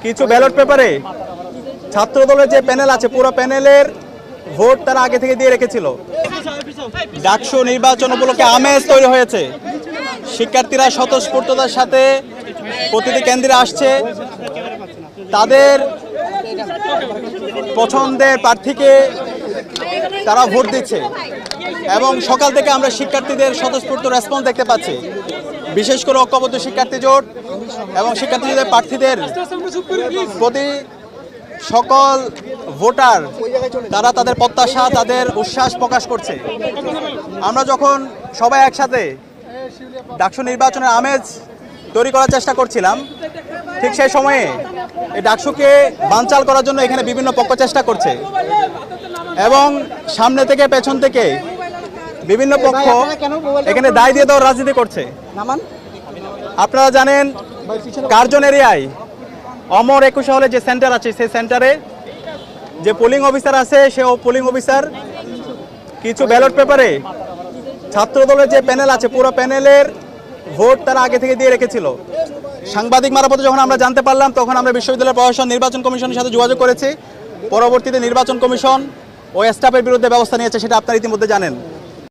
কিছু ব্যালট পেপারে ছাত্র দলের যে প্যানেল আছে পুরো প্যানেলের ভোট তারা আগে থেকে দিয়ে রেখেছিল। ডাকসু নির্বাচন উপলক্ষে আমেজ তৈরি হয়েছে। শিক্ষার্থীরা স্বতঃস্ফূর্ততার সাথে প্রতিটি কেন্দ্রে আসছে, তাদের পছন্দের প্রার্থীকে তারা ভোট দিচ্ছে এবং সকাল থেকে আমরা শিক্ষার্থীদের স্বতঃস্ফূর্ত রেসপন্স দেখতে পাচ্ছি। বিশেষ করে ঐক্যবদ্ধ শিক্ষার্থী জোট এবং শিক্ষার্থীদের প্রার্থীদের প্রতি সকল ভোটার তারা তাদের প্রত্যাশা, তাদের উচ্ছ্বাস প্রকাশ করছে। আমরা যখন সবাই একসাথে ডাকসু নির্বাচনের আমেজ তৈরি করার চেষ্টা করছিলাম, ঠিক সেই সময়ে এই ডাকসুকে বানচাল করার জন্য এখানে বিভিন্ন পক্ষ চেষ্টা করছে এবং সামনে থেকে পেছন থেকে বিভিন্ন পক্ষ এখানে দায় দিয়ে দেওয়ার রাজনীতি করছে। আপনারা জানেন কার্জন এরিয়ায় অমর 21 হলে যে সেন্টার আছে, সেই সেন্টারে যে পোলিং অফিসার আছে, সে পোলিং অফিসার কিছু ব্যালট পেপারে ছাত্র দলের যে প্যানেল আছে পুরো প্যানেলের ভোট তারা আগে থেকে দিয়ে রেখেছিল। সাংবাদিক মারফতে যখন আমরা জানতে পারলাম, তখন আমরা বিশ্ববিদ্যালয় প্রশাসন নির্বাচন কমিশনের সাথে যোগাযোগ করেছি। পরবর্তীতে নির্বাচন কমিশন ও স্টাফের বিরুদ্ধে ব্যবস্থা নিয়েছে, সেটা আপনারা ইতিমধ্যে জানেন।